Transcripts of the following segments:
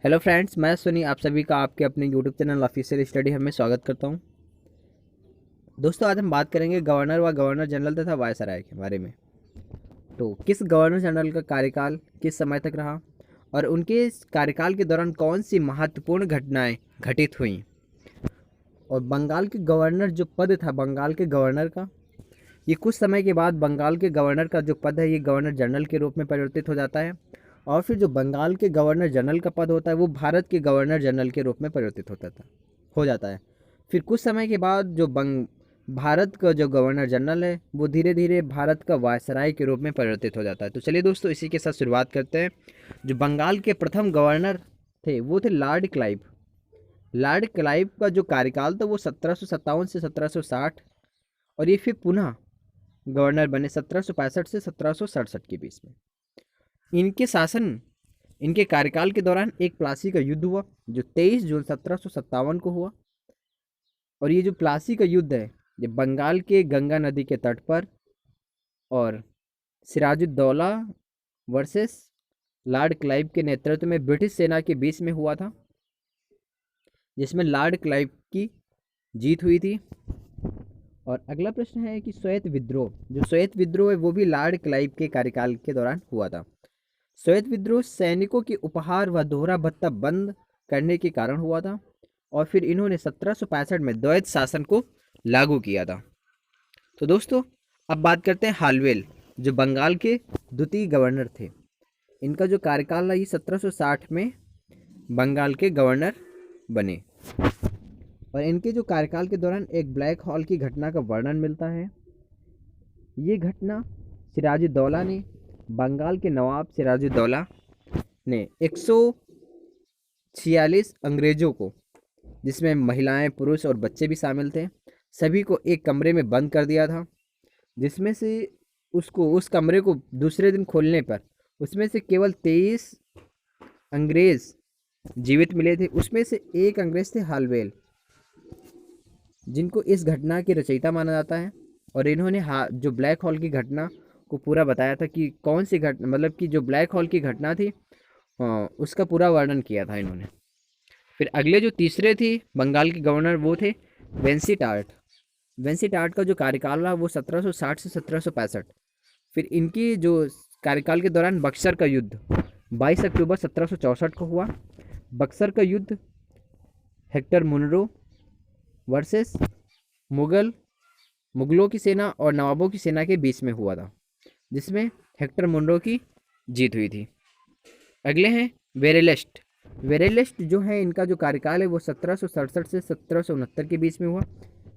Hello friends, मैं सुनी आप सभी का आपके अपने YouTube channel official study hub में स्वागत करता हूं। दोस्तों, आज हम बात करेंगे गवर्नर व गवर्नर जनरल तथा वायसराय के बारे में। तो किस गवर्नर जनरल का कार्यकाल किस समय तक रहा और उनके इस कार्यकाल के दौरान कौन सी महत्वपूर्ण घटनाएं घटित हुई, और बंगाल के गवर्नर जो पद था बंगाल के गवर्नर का, ये कुछ समय के बाद बंगाल के गवर्नर का जो पद है ये गवर्नर जनरल के रूप में परिवर्तित हो जाता है। और फिर जो बंगाल के गवर्नर जनरल का पद होता है वो भारत के गवर्नर जनरल के रूप में परिवर्तित हो जाता है। फिर कुछ समय के बाद जो भारत का जो गवर्नर जनरल है वो धीरे धीरे भारत का वायसराय के रूप में परिवर्तित हो जाता है। तो चलिए दोस्तों, इसी के साथ शुरुआत करते हैं। जो बंगाल के प्रथम गवर्नर थे वो थे लॉर्ड क्लाइव। लॉर्ड क्लाइव का जो कार्यकाल था वो 1757 से 1760, और ये फिर पुनः गवर्नर बने 1765 से 1767 के बीच में। इनके शासन इनके कार्यकाल के दौरान एक प्लासी का युद्ध हुआ जो 23 जून 1757 को हुआ। और ये जो प्लासी का युद्ध है ये बंगाल के गंगा नदी के तट पर और सिराजुद्दौला वर्सेस लॉर्ड क्लाइव के नेतृत्व में ब्रिटिश सेना के बीच में हुआ था, जिसमें लॉर्ड क्लाइव की जीत हुई थी। और अगला प्रश्न है कि श्वेत विद्रोह, जो श्वेत विद्रोह है वो भी लॉर्ड क्लाइव के कार्यकाल के दौरान हुआ था। श्वेत विद्रोह सैनिकों के उपहार व दोहरा भत्ता बंद करने के कारण हुआ था, और फिर इन्होंने 1765 में द्वैत शासन को लागू किया था। तो दोस्तों, अब बात करते हैं हालवेल, जो बंगाल के द्वितीय गवर्नर थे। इनका जो कार्यकाल है ये 1760 में बंगाल के गवर्नर बने, और इनके जो कार्यकाल के दौरान एक ब्लैक हॉल की घटना का वर्णन मिलता है। ये घटना सिराजुद्दौला ने, बंगाल के नवाब सिराजुद्दौला ने 146 अंग्रेजों को, जिसमें महिलाएं, पुरुष और बच्चे भी शामिल थे, सभी को एक कमरे में बंद कर दिया था। जिसमें से उस कमरे को दूसरे दिन खोलने पर उसमें से केवल 23 अंग्रेज जीवित मिले थे। उसमें से एक अंग्रेज थे हालवेल, जिनको इस घटना के रचयिता माना जाता है। और इन्होंने जो ब्लैक हॉल की घटना को पूरा बताया था कि कौन सी घटना, मतलब कि जो ब्लैक हॉल की घटना थी उसका पूरा वर्णन किया था इन्होंने। फिर अगले जो तीसरे थी बंगाल के गवर्नर वो थे वेंसी टार्ट। वेंसी टार्ट का जो कार्यकाल रहा वो 1760 से 1765। फिर इनकी जो कार्यकाल के दौरान बक्सर का युद्ध 22 अक्टूबर 1764 को हुआ। बक्सर का युद्ध हेक्टर मुनरो वर्सेस मुगलों की सेना और नवाबों की सेना के बीच में हुआ था, जिसमें हेक्टर मुनरो की जीत हुई थी। अगले हैं वेरेलेस्ट। वेरेलेस्ट जो है इनका जो कार्यकाल है वो 1767 से 1769 के बीच में हुआ।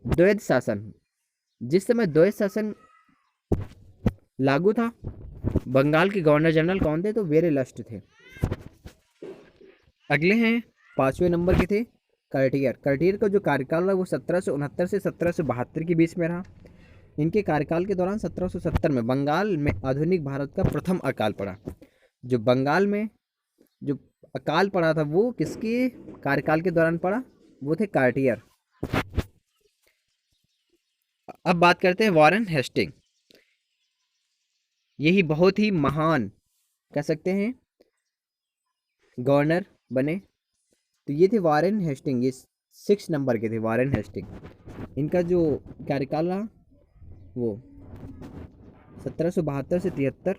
द्वैत शासन, जिस समय द्वैत शासन लागू था, बंगाल के गवर्नर जनरल कौन थे? तो वेरेलस्ट थे। अगले हैं 5वें नंबर के थे कर्टियर। कर्टियर का जो कार्यकाल रहा वो 1769 से 1772 के बीच में रहा। इनके कार्यकाल के दौरान 1770 में बंगाल में आधुनिक भारत का प्रथम अकाल पड़ा। जो बंगाल में जो अकाल पड़ा था वो किसके कार्यकाल के दौरान पड़ा? वो थे कार्टियर। अब बात करते हैं वॉरेन हेस्टिंग। यही बहुत ही महान कह सकते हैं गवर्नर बने। तो ये थे वॉरेन हेस्टिंग, ये 6 नंबर के थे वॉरेन हेस्टिंग। इनका जो कार्यकाल रहा वो 1772 से 73।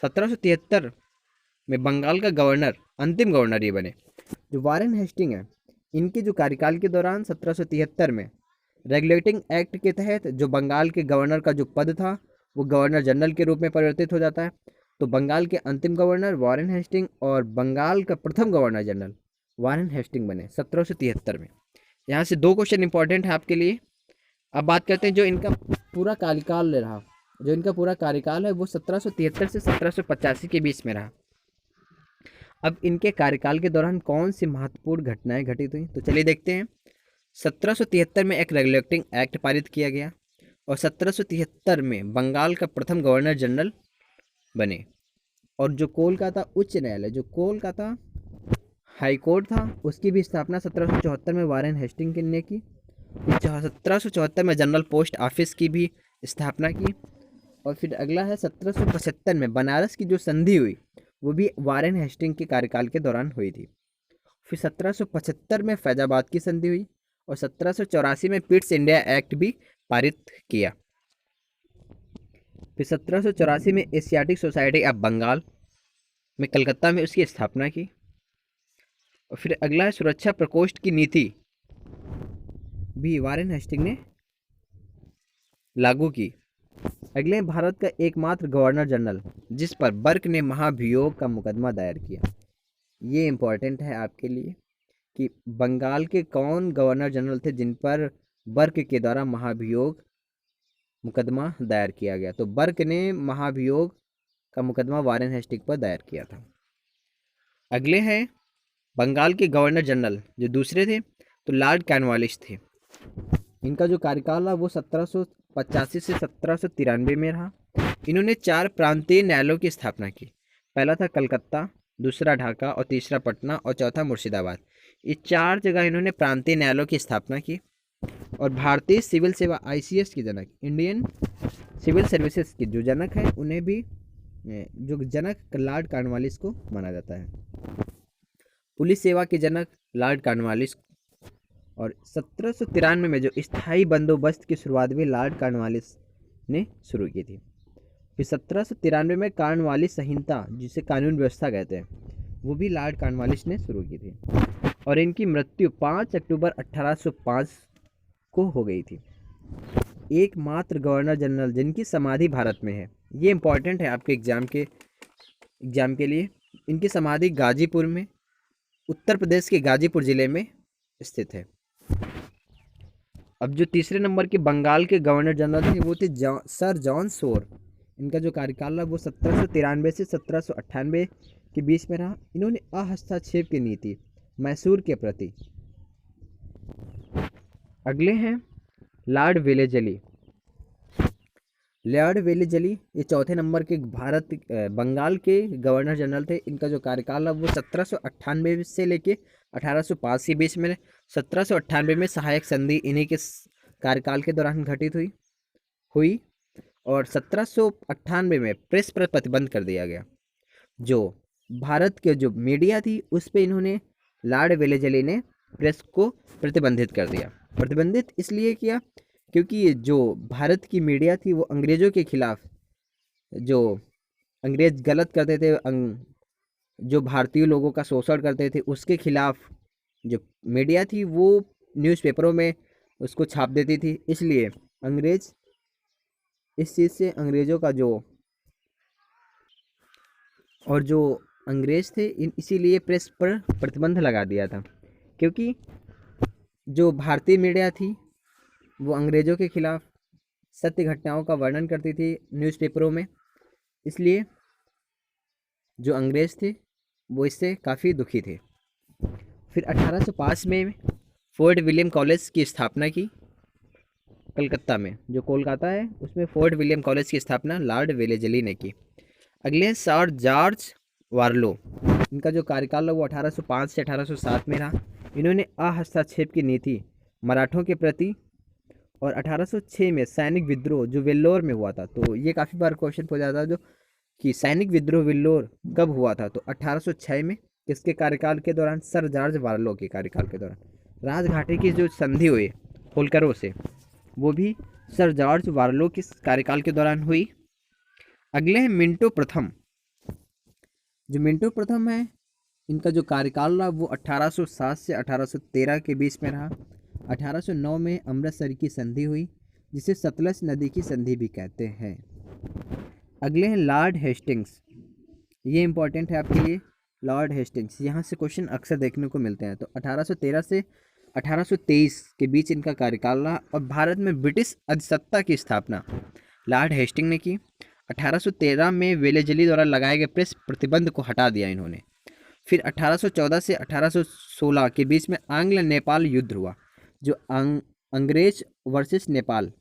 1773 में बंगाल का गवर्नर, अंतिम गवर्नर ये बने। जो वॉरेन हेस्टिंग है, इनके जो कार्यकाल के दौरान 1773 में रेगुलेटिंग एक्ट के तहत जो बंगाल के गवर्नर का जो पद था वो गवर्नर जनरल के रूप में परिवर्तित हो जाता है। तो बंगाल के अंतिम गवर्नर वॉरेन हेस्टिंग और बंगाल का प्रथम गवर्नर जनरल वॉरेन हेस्टिंग बने 1773 में। यहाँ से 2 क्वेश्चन इंपॉर्टेंट है आपके लिए। अब बात करते हैं जो इनका पूरा कार्यकाल रहा। जो इनका पूरा कार्यकाल है वो 1773 से 1785 के बीच में रहा। अब इनके कार्यकाल के दौरान कौन सी महत्वपूर्ण घटनाएं घटित हुई, तो चलिए देखते हैं। 1773 में एक रेगुलेटिंग एक्ट पारित किया गया, और 1773 में बंगाल का प्रथम गवर्नर जनरल बने। और जो कोलकाता उच्च न्यायालय, जो कोलकाता हाई कोर्ट था, उसकी भी स्थापना 1774 में वॉरेन हेस्टिंग ने की। 1774 में जनरल पोस्ट ऑफिस की भी स्थापना की। और फिर अगला है 1775 में बनारस की जो संधि हुई वो भी वारेन हेस्टिंग के कार्यकाल के दौरान हुई थी। फिर 1775 में फैजाबाद की संधि हुई और 1784 में पिट्स इंडिया एक्ट भी पारित किया। फिर 1784 में एशियाटिक सोसाइटी ऑफ बंगाल में कलकत्ता में उसकी स्थापना की। और फिर अगला है सुरक्षा प्रकोष्ठ की नीति भी वारेन हेस्टिंग ने लागू की। अगले हैं भारत का एकमात्र गवर्नर जनरल जिस पर बर्क ने महाभियोग का मुकदमा दायर किया। ये इम्पोर्टेंट है आपके लिए कि बंगाल के कौन गवर्नर जनरल थे जिन पर बर्क के द्वारा महाभियोग मुकदमा दायर किया गया। तो बर्क ने महाभियोग का मुकदमा वारेन हेस्टिंग पर दायर किया था। अगले हैं बंगाल के गवर्नर जनरल जो दूसरे थे तो लॉर्ड कॉर्नवालिस थे। इनका जो कार्यकाल था वो 1785 से 1793 में रहा। इन्होंने 4 प्रांतीय न्यायालयों की स्थापना की। पहला था कलकत्ता, दूसरा ढाका और तीसरा पटना और चौथा मुर्शिदाबाद। ये 4 जगह इन्होंने प्रांतीय न्यायालयों की स्थापना की। और भारतीय सिविल सेवा ICS की जनक, इंडियन सिविल सर्विसेज के जो जनक हैं उन्हें भी जो जनक लॉर्ड कॉर्नवालिस को माना जाता है। पुलिस सेवा के जनक लॉर्ड कॉर्नवालिस। और 1793 में जो स्थायी बंदोबस्त की शुरुआत भी लॉर्ड कॉर्नवालिस ने शुरू की थी। फिर 1793 में कॉर्नवालिस संहिता जिसे कानून व्यवस्था कहते हैं वो भी लॉर्ड कॉर्नवालिस ने शुरू की थी। और इनकी मृत्यु 5 अक्टूबर 1805 को हो गई थी। एकमात्र गवर्नर जनरल जिनकी समाधि भारत में है, ये इंपॉर्टेंट है आपके एग्जाम के लिए। इनकी समाधि गाजीपुर में, उत्तर प्रदेश के गाजीपुर जिले में स्थित है। अब जो तीसरे नंबर के बंगाल के गवर्नर जनरल थे वो थे सर जॉन शोर। इनका जो कार्यकाल था वो 1793 से 1798 के बीच में रहा। इन्होंने अहस्तक्षेप की नीति मैसूर के प्रति। अगले हैं लॉर्ड वेलेजली। लॉर्ड वेलेजली ये चौथे नंबर के बंगाल के गवर्नर जनरल थे। इनका जो कार्यकाल है वो 1798 से लेके 1805 के बीच में। 1798 में सहायक संधि इन्हीं के कार्यकाल के दौरान घटित हुई और 1798 में प्रेस पर प्रतिबंध कर दिया गया। जो भारत के जो मीडिया थी उस पर इन्होंने लॉर्ड वेलेजली ने प्रेस को प्रतिबंधित कर दिया। प्रतिबंधित इसलिए किया क्योंकि जो भारत की मीडिया थी वो अंग्रेज़ों के खिलाफ, जो अंग्रेज़ गलत करते थे, जो भारतीय लोगों का शोषण करते थे उसके खिलाफ जो मीडिया थी वो न्यूज़पेपरों में उसको छाप देती थी। इसलिए अंग्रेज़ इस चीज़ से अंग्रेज़ों का जो अंग्रेज़ थे इसीलिए प्रेस पर प्रतिबंध लगा दिया था क्योंकि जो भारतीय मीडिया थी वो अंग्रेज़ों के खिलाफ सत्य घटनाओं का वर्णन करती थी न्यूज़पेपरों में। इसलिए जो अंग्रेज़ थे वो इससे काफ़ी दुखी थे। फिर 1805 में फोर्ट विलियम कॉलेज की स्थापना की कलकत्ता में। जो कोलकाता है उसमें फोर्ट विलियम कॉलेज की स्थापना लॉर्ड वेलेजली ने की। अगले हैं सर जॉर्ज वार्लो। इनका जो कार्यकाल है वो 1805 से 1807 में रहा। इन्होंने अहस्तक्षेप की नीति मराठों के प्रति और 1806 में सैनिक विद्रोह जो वेल्लोर में हुआ था, तो ये काफ़ी बार क्वेश्चन पूछा जाता है जो कि सैनिक विद्रोह वेल्लोर कब हुआ था, तो 1806 में किसके कार्यकाल के दौरान, सर जॉर्ज वार्लो के कार्यकाल के दौरान। राजघाटी की जो संधि हुई होलकरों से वो भी सर जॉर्ज वार्लो के कार्यकाल के दौरान हुई। अगले हैं मिंटो प्रथम। जो मिंटो प्रथम है इनका जो कार्यकाल रहा वो 1807 से 1813 के बीच में रहा। 1809 में अमृतसर की संधि हुई जिसे सतलज नदी की संधि भी कहते हैं। अगले हैं लॉर्ड हेस्टिंग्स। ये इंपॉर्टेंट है आपके लिए, लॉर्ड हेस्टिंग्स। यहाँ से क्वेश्चन अक्सर देखने को मिलते हैं। तो 1813 से 1823 के बीच इनका कार्यकाल रहा और भारत में ब्रिटिश अधिसत्ता की स्थापना लॉर्ड हेस्टिंग ने की। 1813 में वेलेजली द्वारा लगाए गए प्रेस प्रतिबंध को हटा दिया इन्होंने। फिर 1814 से 1816 के बीच में आंग्ल नेपाल युद्ध हुआ। जो अंग्रेज वर्सेस नेपाल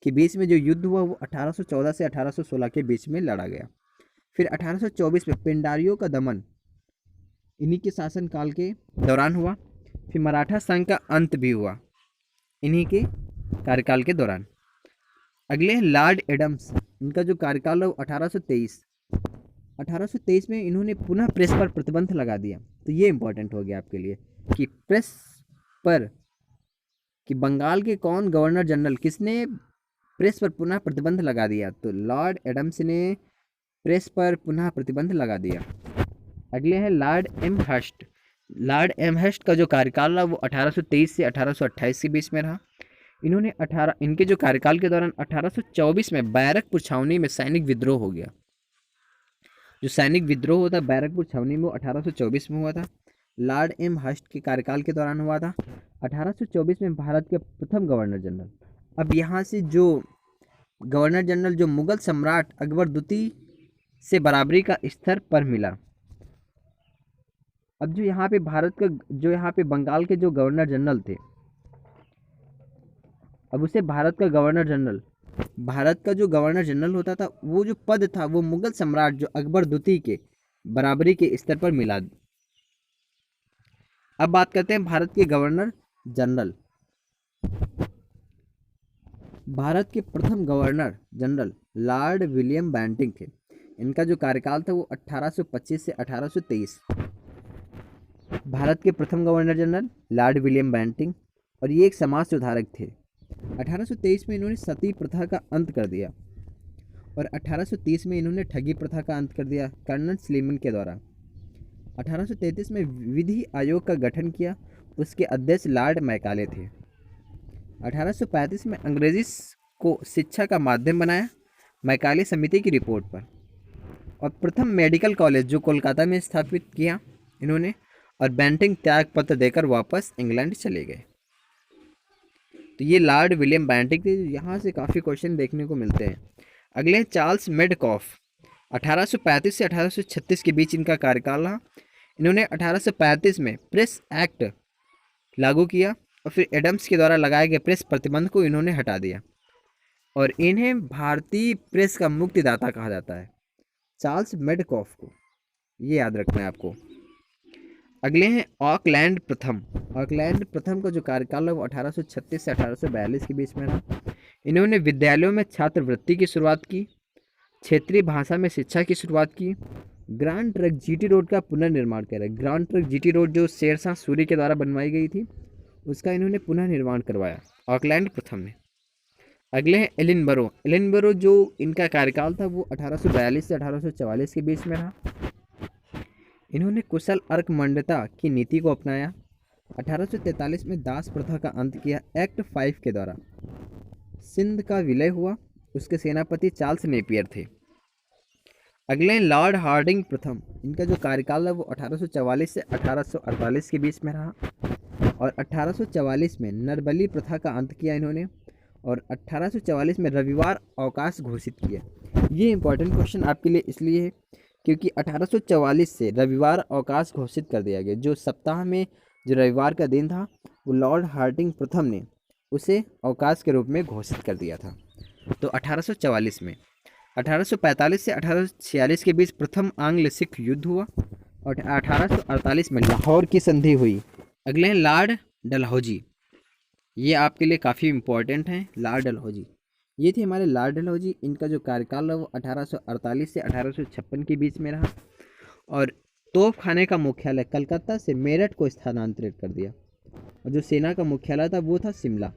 के बीच में जो युद्ध हुआ वो 1814 से 1816 के बीच में लड़ा गया। फिर 1824 में पिंडारियों का दमन इन्हीं के शासनकाल के दौरान हुआ। फिर मराठा संघ का अंत भी हुआ इन्हीं के कार्यकाल के दौरान। अगले हैं लॉर्ड एडम्स। इनका जो कार्यकाल है वो 1823 1823 में इन्होंने पुनः प्रेस पर प्रतिबंध लगा दिया। तो ये इंपॉर्टेंट हो गया आपके लिए कि प्रेस पर, कि बंगाल के कौन गवर्नर जनरल, किसने प्रेस पर पुनः प्रतिबंध लगा दिया? तो लॉर्ड एडम्स ने प्रेस पर पुनः प्रतिबंध लगा दिया। अगले हैं Lord Amherst. Lord Amherst का जो कार्यकाल रहा वो 1823 से 1828 के बीच में रहा। इनके जो कार्यकाल के दौरान 1824 में बैरकपुर छावनी में सैनिक विद्रोह हो गया। जो सैनिक विद्रोह होता बैरकपुर छावनी में वो 1824 में हुआ था। लॉर्ड एम हर्स्ट के कार्यकाल के दौरान हुआ था। 1824 में भारत के प्रथम गवर्नर जनरल। अब यहाँ से जो गवर्नर जनरल जो मुगल सम्राट अकबर द्वितीय से बराबरी का स्तर पर मिला। अब जो यहाँ पे यहाँ पे बंगाल के जो गवर्नर जनरल थे, अब उसे भारत का जो गवर्नर जनरल होता था, वो जो पद था वो मुगल सम्राट जो अकबर द्वितीय के बराबरी के स्तर पर मिला। अब बात करते हैं भारत के गवर्नर जनरल। भारत के प्रथम governor general Lord William Bentinck थे। इनका जो कार्यकाल था वो 1825 से 1823। भारत के प्रथम governor general Lord William Bentinck, और ये एक समाज सुधारक थे। 1823 में इन्होंने सती प्रथा का अंत कर दिया, और 1830 में इन्होंने ठगी प्रथा का अंत कर दिया कर्नल स्लीमन के द्वारा। 1833 में विधि आयोग का गठन किया, उसके अध्यक्ष लॉर्ड मैकाले थे। 1835 में अंग्रेजी को शिक्षा का माध्यम बनाया मैकाले समिति की रिपोर्ट पर, और प्रथम मेडिकल कॉलेज जो कोलकाता में स्थापित किया इन्होंने, और बेंटिंग त्याग पत्र देकर वापस इंग्लैंड चले गए। तो ये लॉर्ड विलियम बेंटिंग थे। यहाँ से काफ़ी क्वेश्चन देखने को मिलते हैं। अगले चार्ल्स मेडकॉफ। 1835 से 1836 के बीच इनका कार्यकाल रहा। इन्होंने 1835 में प्रेस एक्ट लागू किया, और फिर एडम्स के द्वारा लगाए गए प्रेस प्रतिबंध को इन्होंने हटा दिया, और इन्हें भारतीय प्रेस का मुक्तिदाता कहा जाता है, चार्ल्स मेडकॉफ को। ये याद रखना है आपको। अगले हैं ऑकलैंड प्रथम। ऑकलैंड प्रथम का जो कार्यकाल है वो 1836 से 1842 के बीच में रहा। इन्होंने विद्यालयों में छात्रवृत्ति की शुरुआत की, क्षेत्रीय भाषा में शिक्षा की शुरुआत की, ग्रांड ट्रक जीटी रोड का पुनर्निर्माण करा। ग्रांड ट्रक जीटी रोड जो शेरशाह सूरी के द्वारा बनवाई गई थी, उसका इन्होंने पुनः निर्माण करवाया ऑकलैंड प्रथम ने। अगले हैं एलिनबरो। एलिनबरो जो इनका कार्यकाल था वो 1842 से 1844 के बीच में रहा। इन्होंने कुशल अर्कमंडता की नीति को अपनाया। 1843 में दास प्रथा का अंत किया एक्ट 5 के द्वारा। सिंध का विलय हुआ। उसके सेनापति चार्ल्स नेपियर थे। अगले लॉर्ड हार्डिंग प्रथम। इनका जो कार्यकाल है वो 1844 से 1848 के बीच में रहा, और 1844 में नरबली प्रथा का अंत किया इन्होंने, और 1844 में रविवार अवकाश घोषित किया। ये इंपॉर्टेंट क्वेश्चन आपके लिए इसलिए है क्योंकि 1844 से रविवार अवकाश घोषित कर दिया गया। जो सप्ताह में जो रविवार का दिन था वो लॉर्ड हार्डिंग प्रथम ने उसे अवकाश के रूप में घोषित कर दिया था। तो 1844 में 1845 से 1846 के बीच प्रथम आंग्ल सिख युद्ध हुआ, और 1848 में लाहौर की संधि हुई। अगले हैं लॉर्ड डलहौजी। ये आपके लिए काफ़ी इम्पोर्टेंट हैं। लॉर्ड डलहौजी ये थे हमारे लॉर्ड डलहौजी। इनका जो कार्यकाल है वो 1848 से 1856 के बीच में रहा, और तोप खाने का मुख्यालय कलकत्ता से मेरठ को स्थानांतरित कर दिया, और जो सेना का मुख्यालय था वो था शिमला।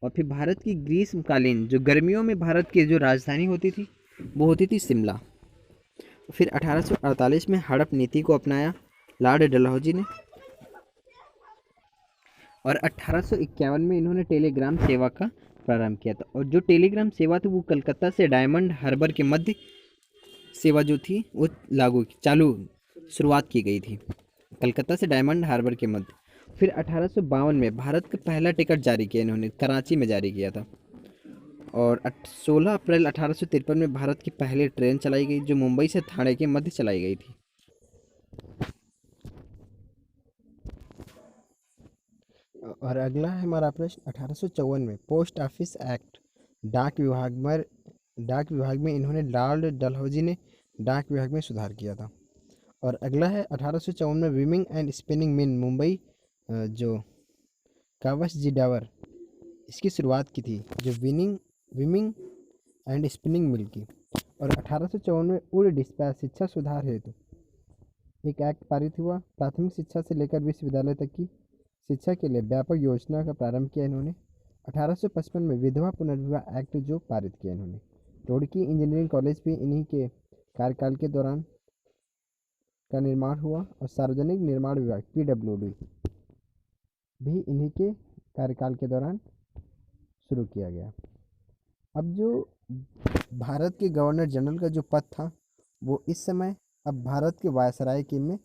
और फिर भारत की ग्रीष्मकालीन जो गर्मियों में भारत की जो राजधानी होती थी वो होती थी शिमला। फिर 1848 में हड़प नीति को अपनाया लॉर्ड डलहौजी ने, और 1851 में इन्होंने टेलीग्राम सेवा का प्रारंभ किया था। और जो टेलीग्राम सेवा थी वो कलकत्ता से डायमंड हार्बर के मध्य सेवा जो थी वो शुरुआत की गई थी कलकत्ता से डायमंड हार्बर के मध्य। फिर 1852 में भारत का पहला टिकट जारी किया इन्होंने, कराची में जारी किया था, और 16 अप्रैल 1853 में भारत की पहली ट्रेन चलाई गई जो मुंबई से ठाणे के मध्य चलाई गई थी। और अगला है हमारा प्रश्न 1854 में पोस्ट ऑफिस एक्ट डाक विभाग में इन्होंने लॉर्ड डलहौजी ने डाक विभाग में सुधार किया था। और अगला है 1854 में weaving and spinning mill Mumbai जो कावस जी डावर इसकी शुरुआत की थी, जो वीविंग एंड स्पिनिंग मिल की। और 1854 में उड़ डिस्पैच शिक्षा सुधार हेतु एक एक्ट पारित हुआ। प्राथमिक शिक्षा से लेकर विश्वविद्यालय तक की शिक्षा के लिए व्यापक योजना का प्रारंभ किया इन्होंने। 1855 में विधवा पुनर्विवाह एक्ट जो पारित किया इन्होंने। रुड़की इंजीनियरिंग कॉलेज भी इन्हीं के कार्यकाल के दौरान का निर्माण हुआ और सार्वजनिक निर्माण विभाग PWD भी इन्हीं के कार्यकाल के दौरान शुरू किया गया। अब जो भारत के गवर्नर जनरल का जो पद था वो इस समय अब भारत के वायसराय के में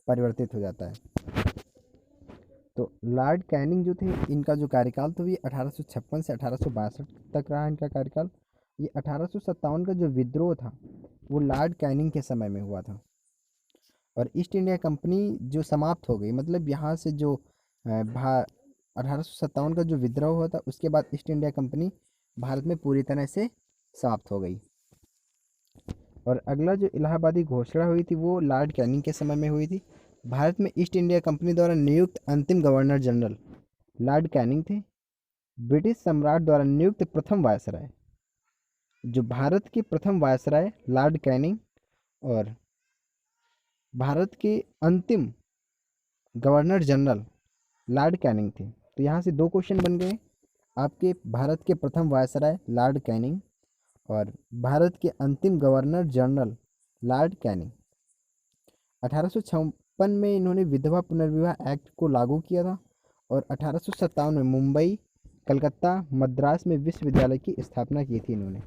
परिवर्तित हो जाता है। तो लॉर्ड कैनिंग जो थे इनका जो कार्यकाल था ये 1856 से 1862 तक रहा इनका कार्यकाल। ये 1857 का जो विद्रोह था वो लॉर्ड कैनिंग के समय में हुआ था और ईस्ट इंडिया कंपनी जो समाप्त हो गई, मतलब यहाँ से जो 1857 का जो विद्रोह हुआ था उसके बाद ईस्ट इंडिया कंपनी भारत में पूरी तरह से समाप्त हो गई। और अगला जो इलाहाबादी घोषणा हुई थी वो लॉर्ड कैनिंग के समय में हुई थी। भारत में ईस्ट इंडिया कंपनी द्वारा नियुक्त अंतिम गवर्नर जनरल लॉर्ड कैनिंग थे। ब्रिटिश सम्राट द्वारा नियुक्त प्रथम वायसराय, जो भारत के प्रथम वायसराय लॉर्ड कैनिंग और भारत के अंतिम गवर्नर जनरल लॉर्ड कैनिंग थे। तो यहाँ से दो क्वेश्चन बन गए आपके, भारत के प्रथम वायसराय लॉर्ड कैनिंग और भारत के अंतिम गवर्नर जनरल लॉर्ड कैनिंग। 1856 में इन्होंने विधवा पुनर्विवाह एक्ट को लागू किया था और 1857 में मुंबई, कलकत्ता, मद्रास में विश्वविद्यालय की स्थापना की थी इन्होंने।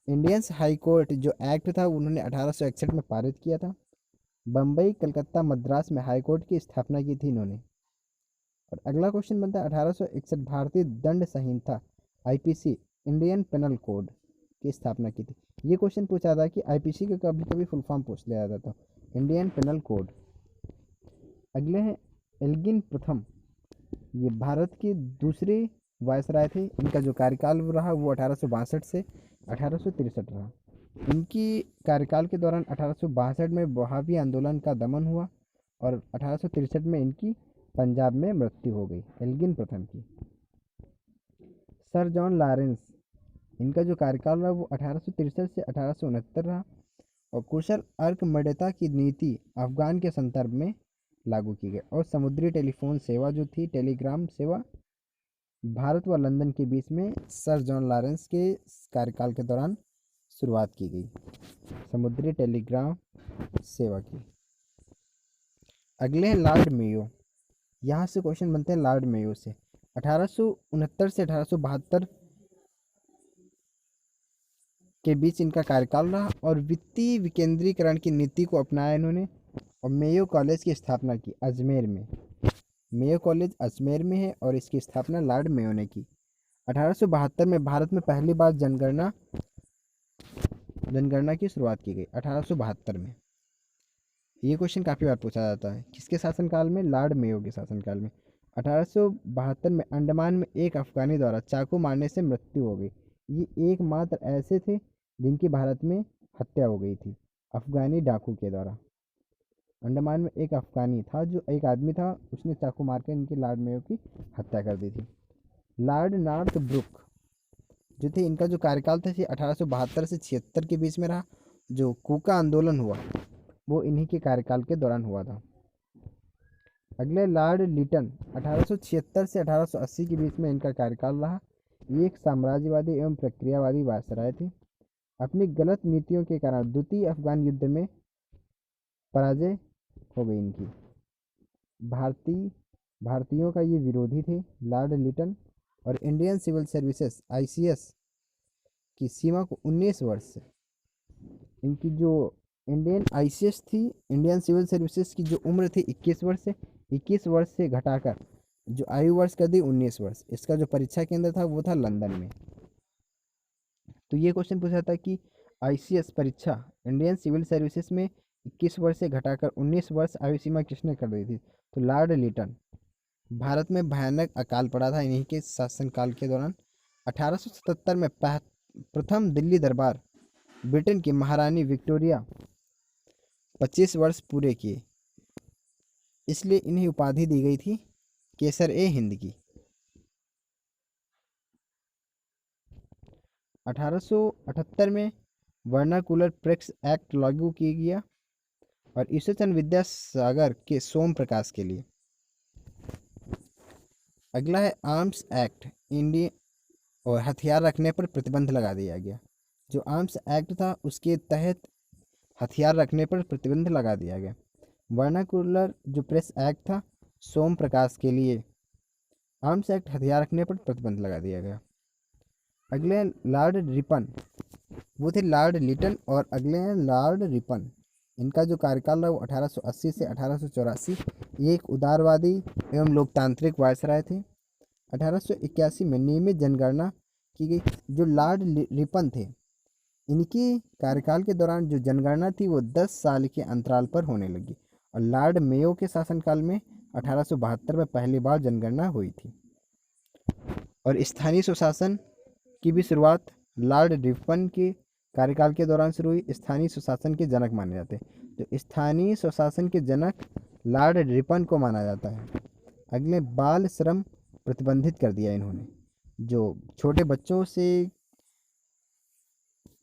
इंडियंस हाई कोर्ट जो एक्ट था उन्होंने 1861 में पारित किया था। बम्बई, कलकत्ता, मद्रास में हाई कोर्ट की स्थापना की थी इन्होंने। और अगला क्वेश्चन बनता है 1861 भारतीय दंड संहिता IPC इंडियन पेनल कोड की स्थापना की थी। ये क्वेश्चन पूछा था कि IPC का कभी कभी फुल फॉर्म पूछ लिया जाता था, इंडियन पेनल कोड। अगले हैं एल्गिन प्रथम, ये भारत के दूसरे वायसराय थे। इनका जो कार्यकाल रहा वो 1862 से 1863 रहा। इनकी कार्यकाल के दौरान 1862 में वहाबी आंदोलन का दमन हुआ और 1863 में इनकी पंजाब में मृत्यु हो गई, एल्गिन प्रथम की। सर जॉन लॉरेंस, इनका जो कार्यकाल रहा वो 1863 से 1869 रहा और कुशल अर्कमण्यता की नीति अफगान के संदर्भ में लागू की गई और समुद्री टेलीफोन सेवा जो थी, टेलीग्राम सेवा, भारत व लंदन के बीच में सर जॉन लॉरेंस के कार्यकाल के दौरान शुरुआत की गई समुद्री टेलीग्राम सेवा की। अगले हैं लॉर्ड मेयो। यहाँ से क्वेश्चन बनते हैं लॉर्ड मेयो से। 1869 से 1872 के बीच इनका कार्यकाल रहा और वित्तीय विकेंद्रीकरण की नीति को अपनाया इन्होंने और मेयो कॉलेज की स्थापना की अजमेर में। मेयो कॉलेज अजमेर में है और इसकी स्थापना लॉर्ड मेयो ने की। 1872 में भारत में पहली बार जनगणना की शुरुआत की गई 1872 में। ये क्वेश्चन काफ़ी बार पूछा जाता है, किसके शासनकाल में? लॉर्ड मेयो के शासनकाल में। 1872 में अंडमान में एक अफगानी द्वारा चाकू मारने से मृत्यु हो गई। ये एकमात्र ऐसे थे जिनकी भारत में हत्या हो गई थी अफगानी डाकू के द्वारा। अंडमान में एक अफगानी था, जो एक आदमी था, उसने चाकू मार के इनके लॉर्ड मेयो की हत्या कर दी थी। लॉर्ड नॉर्थ ब्रुक जो थे, इनका जो कार्यकाल था 1872 से 76 के बीच में रहा। जो कूका आंदोलन हुआ वो इन्हीं के कार्यकाल के दौरान हुआ था। अगले लॉर्ड लिटन 1876 से 1880 के बीच में इनका कार्यकाल रहा। ये एक साम्राज्यवादी एवं प्रक्रियावादी वायसराय थे। अपनी गलत नीतियों के कारण द्वितीय अफगान युद्ध में पराजय हो गई इनकी। भारतीयों का ये विरोधी थे लॉर्ड लिटन। और इंडियन सिविल सर्विसेज ICS की सीमा को 19 वर्ष से, इनकी जो इंडियन ICS थी, इंडियन सिविल सर्विसेज की जो उम्र थी 21 वर्ष से घटाकर जो आयु वर्ष कर दी 19 वर्ष। इसका जो परीक्षा केंद्र था वो था लंदन में। तो ये क्वेश्चन पूछा था कि ICS परीक्षा इंडियन सिविल सर्विसेज में 21 वर्ष से घटाकर 19 वर्ष आयु सीमा किसने कर दी थी? तो लॉर्ड लिटन। भारत में भयानक अकाल पड़ा था इन्हीं के शासनकाल के दौरान। 1877 में प्रथम दिल्ली दरबार ब्रिटेन की महारानी विक्टोरिया 25 वर्ष पूरे किए, इसलिए इन्हें उपाधि दी गई थी केसर-ए-हिंद की। 1878 में वर्नाकुलर प्रेस एक्ट लागू किया गया। और ईश्वरचंद्र विद्यासागर के सोम प्रकाश के लिए। अगला है आर्म्स एक्ट, इंडिया और हथियार रखने पर प्रतिबंध लगा दिया गया। जो आर्म्स एक्ट था उसके तहत हथियार रखने पर प्रतिबंध लगा दिया गया। वर्नाकुलर जो प्रेस एक्ट था सोम प्रकाश के लिए। आर्म्स एक्ट हथियार रखने पर प्रतिबंध लगा दिया गया। अगले हैं लॉर्ड रिपन, वो थे लॉर्ड लिटन और अगले हैं लॉर्ड रिपन। इनका जो कार्यकाल रहा वो 1880 से 1884। ये एक उदारवादी एवं लोकतांत्रिक वायसराय थे। 1881 में नियमित जनगणना की गई। जो लॉर्ड रिपन थे इनकी कार्यकाल के दौरान जो जनगणना थी वो 10 साल के अंतराल पर होने लगी। और लॉर्ड मेयो के शासनकाल में 1872 में पहली बार जनगणना हुई थी। और स्थानीय स्वशासन की भी शुरुआत लॉर्ड रिपन के कार्यकाल के दौरान शुरू हुई। स्थानीय स्वशासन के जनक माने जाते हैं। तो स्थानीय स्वशासन के जनक लॉर्ड रिपन को माना जाता है। अगले बाल श्रम प्रतिबंधित कर दिया इन्होंने। जो छोटे बच्चों से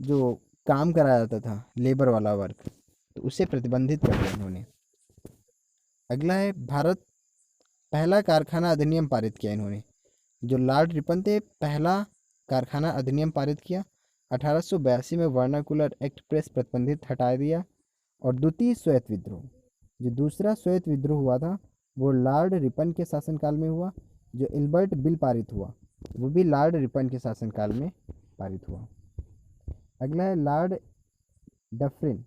जो काम कराया जाता था लेबर वाला वर्क, तो उसे प्रतिबंधित कर दिया इन्होंने। अगला है भारत पहला कारखाना अधिनियम पारित किया इन्होंने। जो लॉर्ड रिपन थे पहला कारखाना अधिनियम पारित किया। 1882 में वर्नाकुलर एक्ट प्रेस प्रतिबंधित हटा दिया। और द्वितीय श्वेत विद्रोह, जो दूसरा श्वेत विद्रोह हुआ था वो लॉर्ड रिपन के शासनकाल में हुआ। जो इल्बर्ट बिल पारित हुआ वो भी लॉर्ड रिपन के शासनकाल में पारित हुआ। अगला है लॉर्ड डफरिन।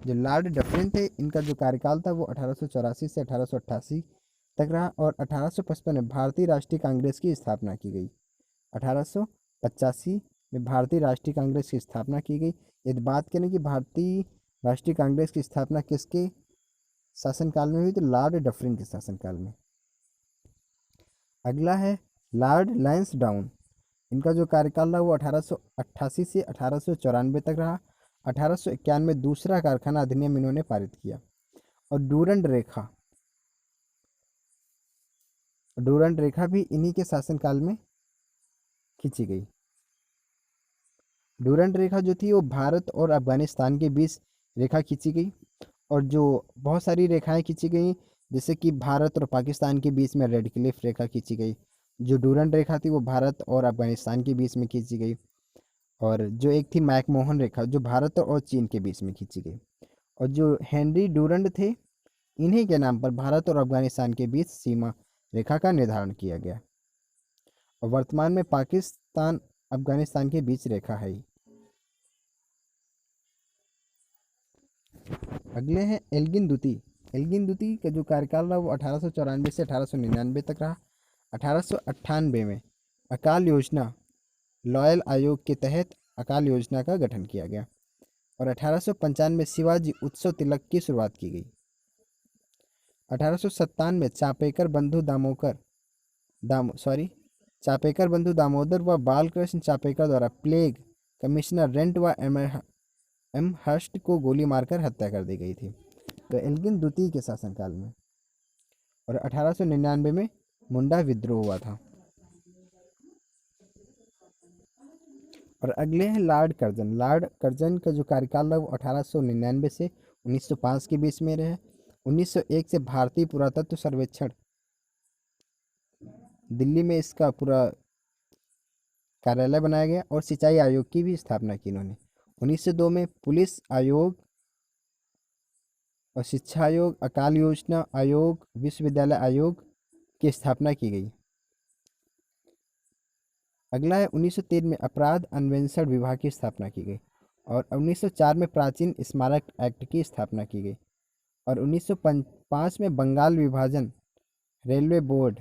जो लॉर्ड डफरिन थे इनका जो कार्यकाल था वो 1884 से 1888 तक रहा। और 1855 में भारतीय राष्ट्रीय कांग्रेस की स्थापना की गई। 1885 में भारतीय राष्ट्रीय कांग्रेस की स्थापना की गई। यदि बात करें कि भारतीय राष्ट्रीय कांग्रेस की स्थापना किसके शासनकाल में हुई, तो लॉर्ड डफरिन के शासनकाल में। अगला है लॉर्ड लैंसडाउन। इनका जो कार्यकाल रहा वो 1888 से 1894 तक रहा। 1891 में दूसरा कारखाना अधिनियम इन्होंने पारित किया। और डूरंड रेखा भी इन्हीं के शासनकाल में खींची गई। डूरंड रेखा जो थी वो भारत और अफगानिस्तान के बीच रेखा खींची गई। और जो बहुत सारी रेखाएं खींची गई, जैसे कि भारत और पाकिस्तान के बीच में रेड क्लिफ रेखा खींची गई। जो डूरंड रेखा थी वो भारत और अफगानिस्तान के बीच में खींची गई। और जो एक थी मैकमोहन रेखा जो भारत और चीन के बीच में खींची गई। और जो हेनरी डूरंड थे इन्हीं के नाम पर भारत और अफगानिस्तान के बीच सीमा रेखा का निर्धारण किया गया। और वर्तमान में पाकिस्तान अफगानिस्तान के बीच रेखा है। अगले हैं एल्गिन दुती। एल्गिन दुती का जो कार्यकाल रहा वो 1894 से 1899 तक रहा। 1898 में अकाल योजना लॉयल आयोग के तहत अकाल योजना का गठन किया गया। और 1895 में शिवाजी उत्सव तिलक की शुरुआत की गई। 1857 में चापेकर बंधु दामोदर व बालकृष्ण चापेकर द्वारा प्लेग कमिश्नर रेंट व एम हर्स्ट को गोली मारकर हत्या कर दी गई थी। तो एल्गिन द्वितीय के शासनकाल में। और 1899 में मुंडा विद्रोह हुआ था। और अगले हैं लॉर्ड कर्जन। लॉर्ड कर्जन का जो कार्यकाल रहा वो 1899 से 1905 के बीच में रहे। 1901 से भारतीय पुरातत्व सर्वेक्षण दिल्ली में इसका पूरा कार्यालय बनाया गया। और सिंचाई आयोग की भी स्थापना की इन्होंने। 1902 में पुलिस आयोग और शिक्षा आयोग, अकाल योजना आयोग, विश्वविद्यालय आयोग की स्थापना की गई। अगला है 1903 में अपराध अन्वेषण विभाग की स्थापना की गई। और 1904 में प्राचीन स्मारक एक्ट की स्थापना की गई। और 1905 में बंगाल विभाजन रेलवे बोर्ड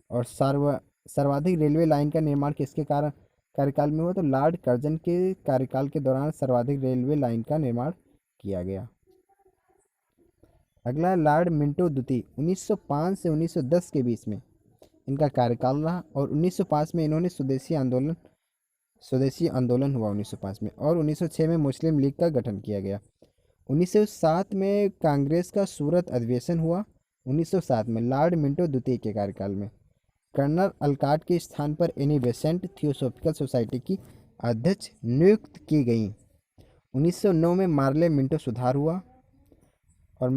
और सर्वाधिक रेलवे लाइन का निर्माण किसके कार्यकाल में हुआ, तो लॉर्ड कर्जन के कार्यकाल के दौरान सर्वाधिक रेलवे लाइन का निर्माण किया गया। अगला है लॉर्ड मिंटो द्वितीय। 1905 से 1910 के बीच में इनका कार्यकाल रहा। और 1905 में इन्होंने स्वदेशी आंदोलन हुआ 1905 में। और 1906 में मुस्लिम लीग का गठन किया गया। 1907 में कांग्रेस का सूरत अधिवेशन हुआ। 1907 में लॉर्ड मिंटो द्वितीय के कार्यकाल में कर्नल अलकाट के स्थान पर एनी बेसेंट थियोसॉफिकल सोसाइटी की अध्यक्ष नियुक्त की गई। 1909 में मार्ले मिंटो सुधार हुआ। और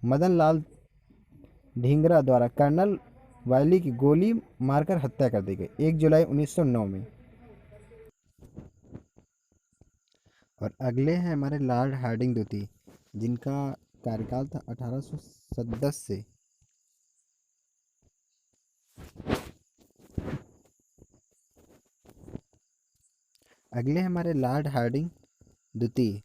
मदन लाल ढींगरा द्वारा कर्नल वायली की गोली मारकर हत्या कर दी गई 1 जुलाई 1909 में। और अगले हैं हमारे लॉर्ड हार्डिंग द्वितीय, जिनका कार्यकाल था 1810 से। अगले हमारे लॉर्ड हार्डिंग द्वितीय,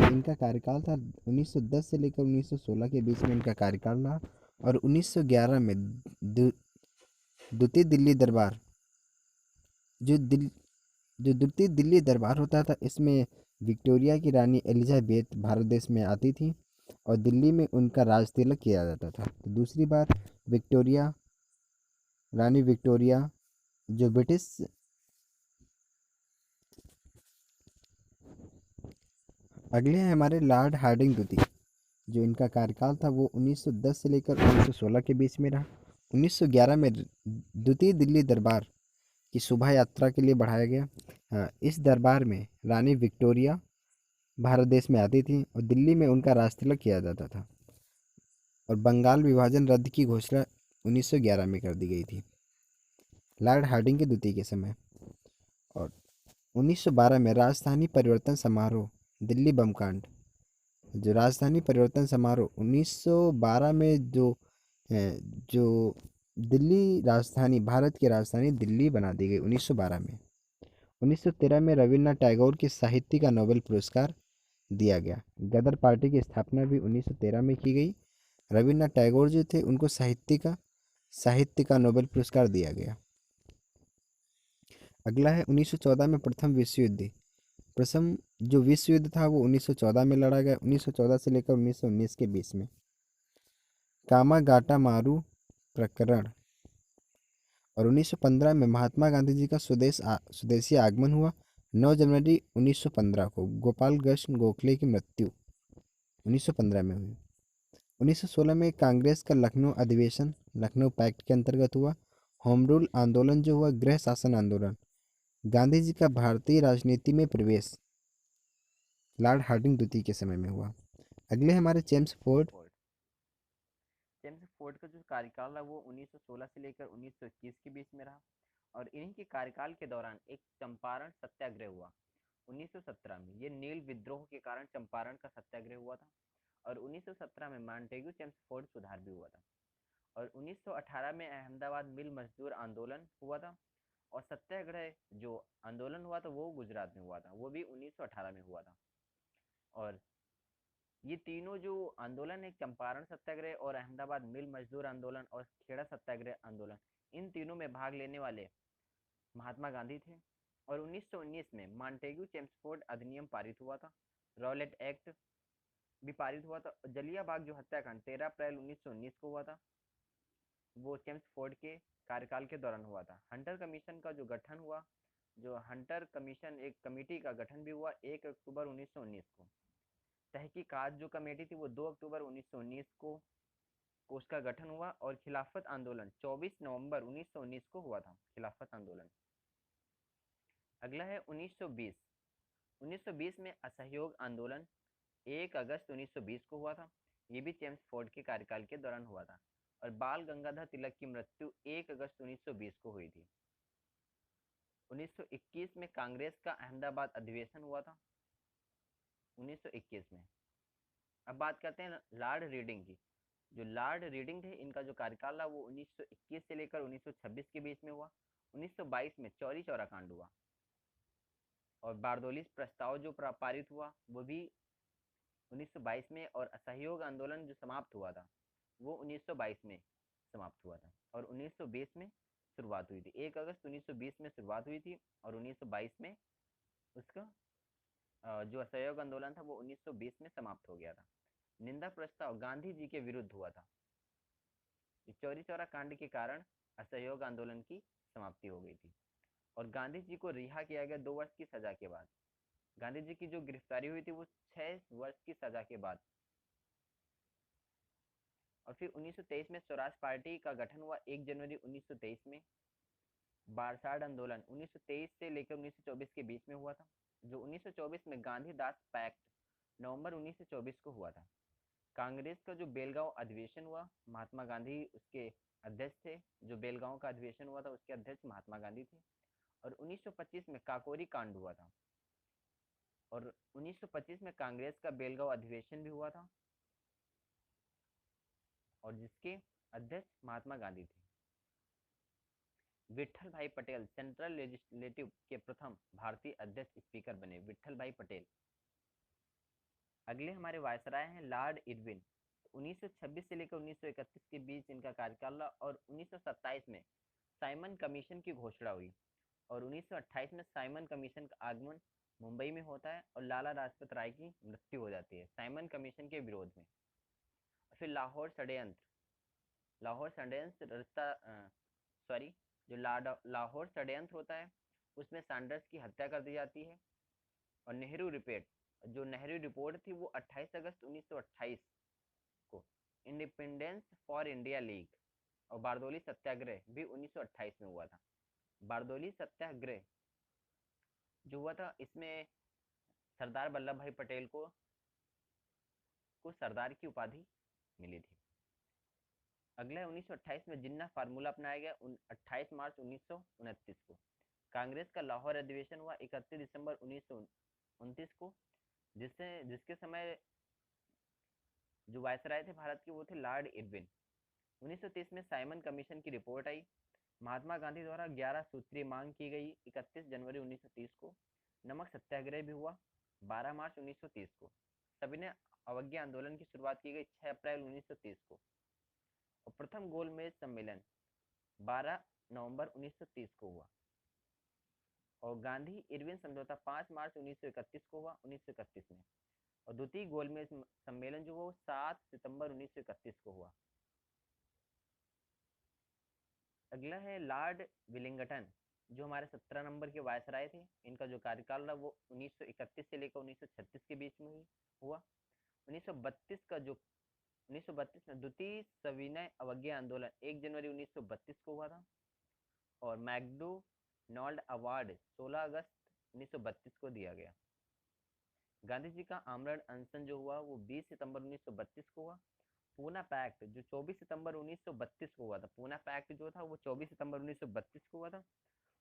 इनका कार्यकाल था 1910 से लेकर 1916 के बीच में इनका कार्यकाल रहा। और 1911 में द्वितीय दिल्ली दरबार, जो दिल जो द्वितीय दिल्ली दरबार होता था, इसमें विक्टोरिया की रानी एलिजाबेथ भारत देश में आती थी और दिल्ली में उनका राज तिलक किया जाता था। तो दूसरी बार विक्टोरिया, रानी विक्टोरिया जो ब्रिटिश, अगले हैं हमारे लॉर्ड हार्डिंग द्वितीय, जो इनका कार्यकाल था वो 1910 से लेकर 1916 के बीच में रहा। 1911 में द्वितीय दिल्ली दरबार की शोभा यात्रा के लिए बढ़ाया गया। हाँ, इस दरबार में रानी विक्टोरिया भारत देश में आती थी और दिल्ली में उनका राज तिलक किया जाता था। और बंगाल विभाजन रद्द की घोषणा 1911 में कर दी गई थी लॉर्ड हार्डिंग के द्वितीय के समय। और 1912 में राजधानी परिवर्तन समारोह, दिल्ली बम कांड, जो राजधानी परिवर्तन समारोह 1912 में जो दिल्ली राजधानी, भारत की राजधानी दिल्ली बना दी गई 1912 में। 1913 में रविन्द्रनाथ टैगोर की साहित्य का नोबेल पुरस्कार दिया गया। गदर पार्टी की स्थापना भी 1913 में की गई। रविन्द्रनाथ टैगोर जो थे उनको साहित्य का नोबेल पुरस्कार दिया गया। अगला है 1914 में प्रथम विश्व युद्ध। प्रथम जो विश्व युद्ध था वो 1914 में लड़ा गया, 1914 से लेकर 1919 के बीच में। कामागाटा मारू प्रकरण। और 1915 में महात्मा गांधी जी का स्वदेशी आगमन हुआ। 9 जनवरी 1915 को गोपाल कृष्ण गोखले की मृत्यु 1915 में हुई। 1916 में कांग्रेस का लखनऊ अधिवेशन लखनऊ पैक्ट के अंतर्गत हुआ। होम रूल आंदोलन जो हुआ, गृह शासन आंदोलन। गांधी जी का भारतीय राजनीति में प्रवेश लॉर्ड हार्डिंग द्वितीय के समय में हुआ। अगले हमारे जेम्स फोर्ड। जेम्स फोर्ड का जो कार्यकाल रहा वो 1916 से लेकर 1921 के बीच में रहा। और इन्हीं के कार्यकाल के दौरान एक चंपारण सत्याग्रह हुआ 1917 में। ये नील विद्रोह के कारण चंपारण का सत्याग्रह हुआ था। और 1917 में मॉन्टेग्यू चेम्सफोर्ड सुधार भी हुआ था। और 1918 में अहमदाबाद मिल मजदूर आंदोलन हुआ था। और सत्याग्रह जो आंदोलन हुआ था वो गुजरात में हुआ था, वो भी 1918 में हुआ था। और ये तीनों जो आंदोलन है, चंपारण सत्याग्रह और अहमदाबाद मिल मजदूर आंदोलन और खेड़ा सत्याग्रह आंदोलन, इन तीनों में भाग लेने वाले महात्मा गांधी थे। और 1919 में मॉन्टेग्यू चेम्सफोर्ड अधिनियम पारित हुआ था। रॉलेट एक्ट भी पारित हुआ था। जलियांवाला जो हत्याकांड 13 अप्रैल 1919 को हुआ था, वो चेम्सफोर्ड के कार्यकाल के दौरान हुआ था। हंटर कमीशन का जो गठन हुआ, जो हंटर कमीशन एक कमेटी का गठन भी हुआ 1 अक्टूबर 1919 को। तहकीकात जो कमेटी थी वो 2 अक्टूबर 1919 को उसका गठन हुआ। और खिलाफत आंदोलन 24 नवंबर 1919 को हुआ था, खिलाफत आंदोलन। अगला है 1920। 1920 में असहयोग आंदोलन 1 अगस्त 1920 को हुआ था। ये भी चेम्सफोर्ड के कार्यकाल के दौरान हुआ था। और बाल गंगाधर तिलक की मृत्यु 1 अगस्त 1920 को हुई थी। 1921 में कांग्रेस का अहमदाबाद अधिवेशन हुआ था 1921 में। अब बात करते हैं लॉर्ड रीडिंग की। जो लॉर्ड रीडिंग थे, इनका जो कार्यकाल था वो 1921 से लेकर 1926 के बीच में हुआ। 1922 में चौरी चौरा कांड हुआ। और बारदोली प्रस्ताव जो पारित हुआ वो भी 1922 में। और असहयोग आंदोलन जो समाप्त हुआ था वो 1922 में समाप्त हुआ था। और 1920 में शुरुआत हुई थी, 1 अगस्त 1920 में शुरुआत हुई थी। और 1922 में उसका जो असहयोग आंदोलन था वो 1920 में समाप्त हो गया था। निंदा प्रस्ताव गांधी जी के विरुद्ध हुआ था। चौरी चौरा कांड के कारण असहयोग आंदोलन की समाप्ति हो गई थी। और गांधी जी को रिहा किया गया 2 वर्ष की सजा के बाद। गांधी जी की जो गिरफ्तारी हुई थी वो 6 वर्ष की सजा के बाद। और फिर 1923 में स्वराज पार्टी का गठन हुआ 1 जनवरी 1923 में। बारसाड आंदोलन 1923 से लेकर 1924 के बीच में हुआ था, जो 1924 में गांधी-दास पैक्ट नवंबर 1924 को हुआ था। कांग्रेस का जो बेलगांव अधिवेशन हुआ, महात्मा गांधी उसके अध्यक्ष थे। जो बेलगांव का अधिवेशन हुआ था उसके अध्यक्ष महात्मा गांधी थे। और 1925 में काकोरी कांड हुआ था। और 1925 में कांग्रेस का बेलगांव अधिवेशन भी हुआ था और जिसके अध्यक्ष महात्मा गांधी थे। विट्ठल भाई पटेल सेंट्रल लेजिस्लेटिव के प्रथम भारतीय अध्यक्ष स्पीकर बने। विट्ठल भाई पटेल। अगले हमारे वायसराय हैं लॉर्ड इरविन। 1926 से लेकर 1931 के बीच इनका कार्यकाल रहा और 1927 में साइमन कमीशन की घोषणा हुई और 1928 में साइमन कमीशन का आगमन मुंबई में होता है और लाला लाजपत राय की मृत्यु हो जाती है साइमन कमीशन के विरोध में। फिर लाहौर षड्यंत्र। लाहौर षड्यंत्र सॉरी जो लाहौर षड्यंत्र होता है उसमें सैंडर्स की हत्या कर दी जाती है। और नेहरू रिपोर्ट, जो नेहरू रिपोर्ट थी वो 28 अगस्त 1928 को इंडिपेंडेंस फॉर इंडिया लीग। और बारदोली सत्याग्रह भी 1928 में हुआ था। बारदोली सत्याग्रह जो हुआ था इसमें सरदार वल्लभ भाई पटेल को सरदार की उपाधि मिली थी। अगला है 1928 में जिन्ना फार्मूला अपनाया गया 28 मार्च 1929 को। कांग्रेस का लाहौर अधिवेशन हुआ 31 दिसंबर 1929 को, जिसके समय जो वायसराय थे भारत के वो थे लॉर्ड इरविन। 1930 में साइमन कमीशन की रिपोर्ट आई। महात्मा गांधी द्वारा 11 सूत्रीय मांग की गई 31 जनवरी 1930 को। नमक सत्याग्रह भी हुआ 12 मार्च 1930 को। सविनय अवज्ञा आंदोलन की शुरुआत की गई 6 अप्रैल 1930 को। और प्रथम गोलमेज सम्मेलन 12 नवंबर 1930 को हुआ। और गांधी इरविन समझौता 5 मार्च 1931 को हुआ 1931 में। और द्वितीय गोलमेज सम्मेलन जो वो 7 सितंबर 1931 को हुआ। अगला है लॉर्ड विलिंगटन, जो हमारे 17 नंबर के वायसराय थे। इनका जो कार्यकाल रहा वो 1931 से लेकर 1936 के बीच में हुआ। 1932 का जो 1932 में द्वितीय सविनय अवज्ञा आंदोलन 1 जनवरी 1932 को हुआ था। और मैकडोनाल्ड अवार्ड 16 अगस्त 1932 को दिया गया। गांधी जी का आमरण अनशन जो हुआ वो 20 सितंबर 1932 को हुआ। पूना पैक्ट जो 24 सितंबर 1932 को हुआ था, पूना पैक्ट जो था वो 24 सितंबर 1932 को हुआ था।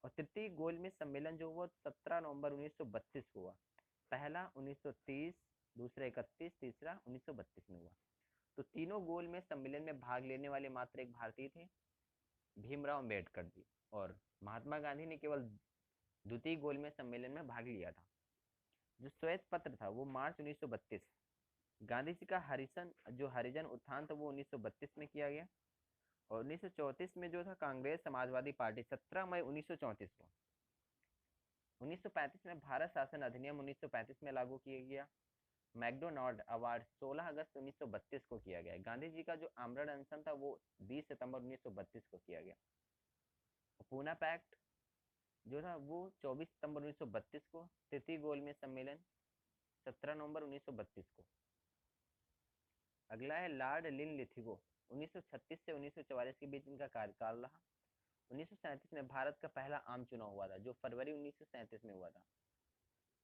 और तृतीय गोलमेज सम्मेलन जो हुआ 17 नवंबर 1932 को हुआ। पहला 1930, दूसरा 31, तीसरा 1932 में हुआ। तो तीनों गोलमेज सम्मेलन में भाग लेने वाले मात्र एक भारतीय थे, भीमराव अम्बेडकर जी। और महात्मा गांधी ने केवल द्वितीय गोलमेज सम्मेलन में भाग लिया था। जो श्वेत पत्र था वो मार्च 1932। गांधी जी का हरिजन उत्थान था वो 1932 में किया गया। और 1934 में जो था कांग्रेस समाजवादी पार्टी 17 मई 1934 को। 1935 में भारत शासन अधिनियम 1935 में लागू किया गया। मैकडोनाल्ड अवार्ड 16 अगस्त 1932 को किया गया। गांधी जी का जो आमरण अनशन था वो 20 सितंबर 1932 को किया गया। पूना पैक्ट जो था वो 24 सितंबर 1932 को। तृतीय गोलमेज सम्मेलन 17 नवंबर 1932 को। अगला है लॉर्ड लिनलिथिगो। 1936 से 1944 के बीच इनका कार्यकाल रहा। 1937 में भारत का पहला आम चुनाव हुआ था जो फरवरी 1937 में हुआ था।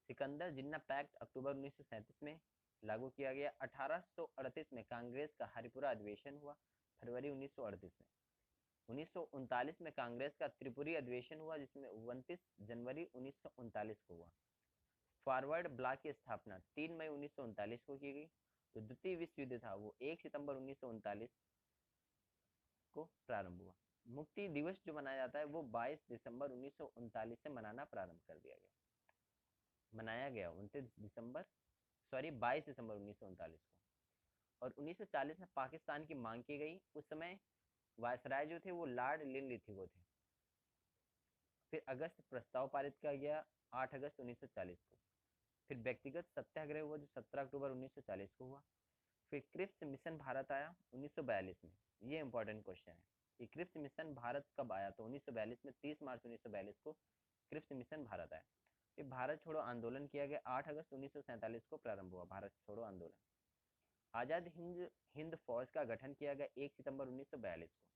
सिकंदर जिन्ना पैक्ट अक्टूबर 1937 में लागू किया गया। 1838 में कांग्रेस का हरिपुरा अधिवेशन हुआ फरवरी 1938 में। 1939 में कांग्रेस का त्रिपुरी अधिवेशन हुआ जिसमें 29 जनवरी 1939 को हुआ। फॉरवर्ड ब्लॉक की स्थापना 3 मई 1939 को की गई। जो द्वितीय विश्व युद्ध था वो 1 सितंबर 1939 को प्रारंभ हुआ। मुक्ति दिवस जो मनाया जाता है वो 22 दिसंबर 1939 से मनाया गया 22 दिसंबर 1939 को। और 1940 में पाकिस्तान की मांग की गई। उस समय वायसराय जो थे वो लॉर्ड लिनलिथिगो थे। फिर अगस्त प्रस्ताव पारित किया गया 8 अगस्त 1940 को। फिर व्यक्तिगत सत्याग्रह हुआ जो 17 अक्टूबर 1940 को हुआ। फिर क्रिप्स मिशन भारत आया 1942 में। ये इंपॉर्टेंट क्वेश्चन है कि क्रिप्स मिशन भारत कब आया, तो 1942 में 30 मार्च 1942 को क्रिप्स मिशन भारत आया। फिर भारत छोड़ो आंदोलन किया गया 8 अगस्त 1947 को प्रारंभ हुआ भारत छोड़ो आंदोलन। आजाद हिंद हिंद फौज का गठन किया गया 1 सितंबर 1942 को।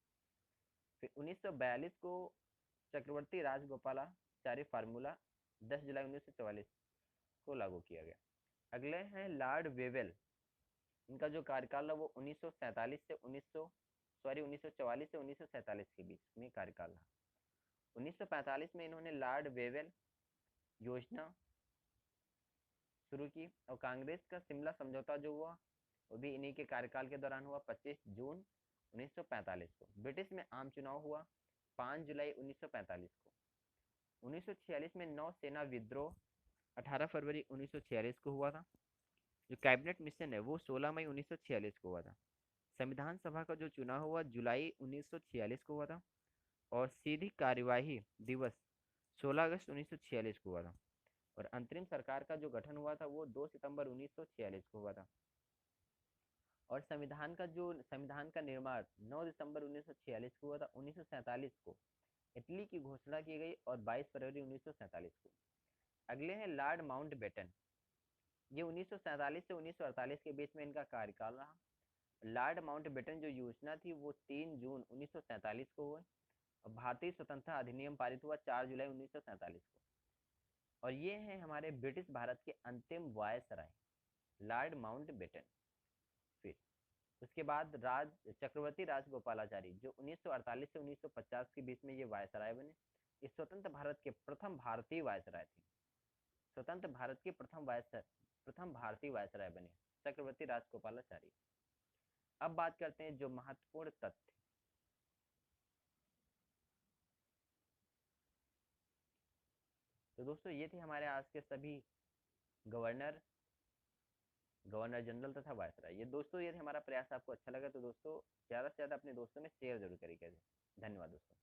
फिर 1942 को चक्रवर्ती राजगोपालाचारी फार्मूला 10 जुलाई 1944 को लागू किया गया। अगले हैं लॉर्ड वेवेल। इनका जो कार्यकाल है वो 1944 से 1947 के बीच में कार्यकाल रहा। 1945 में इन्होंने लॉर्ड वेवेल योजना शुरू की और कांग्रेस का शिमला समझौता जो हुआ वो भी इन्हीं के कार्यकाल के दौरान हुआ 25 जून 1945 को। ब्रिटिश में आम चुनाव हुआ 5 जुलाई 1945 को। 1946 में नौसेना विद्रोह 18 फरवरी 1946 को हुआ था। जो कैबिनेट मिशन है वो 16 मई 1946 को हुआ था। संविधान सभा का जो चुनाव हुआ जुलाई 1946 को हुआ था और सीधी कार्यवाही दिवस 16 अगस्त 1946 को हुआ था। और अंतरिम सरकार का जो गठन हुआ था वो 2 सितंबर 1946 को हुआ था। और संविधान का निर्माण 9 दिसंबर 1946 को हुआ था। 1947 को इटली की घोषणा की गई और 22 फरवरी 1947 को। अगले हैं लॉर्ड माउंटबेटन। ये 1947 से 1948 के बीच में इनका कार्यकाल रहा। लॉर्ड माउंटबेटन जो योजना थी वो 3 जून 1947 को हुई और भारतीय स्वतंत्रता अधिनियम पारित हुआ 4 जुलाई 1947 को। और ये हैं हमारे ब्रिटिश भारत के अंतिम वायसराय लॉर्ड माउंटबेटन। फिर उसके बाद चक्रवर्ती राजगोपालाचारी जो 1948 से 1950 के बीच में ये वायसराय बने। ये स्वतंत्र भारत के प्रथम भारतीय वायसराय थे। स्वतंत्र भारत के प्रथम भारतीय वायसराय बने चक्रवर्ती राजगोपालाचारी। अब बात करते हैं जो महत्वपूर्ण तथ्य। तो दोस्तों ये थे हमारे आज के सभी गवर्नर गवर्नर जनरल तथा वायसराय। ये थे हमारा प्रयास। आपको अच्छा लगा तो दोस्तों ज़्यादा से ज़्यादा अपने दोस्तों में शेयर जरूर करिएगा। धन्यवाद दोस्तों।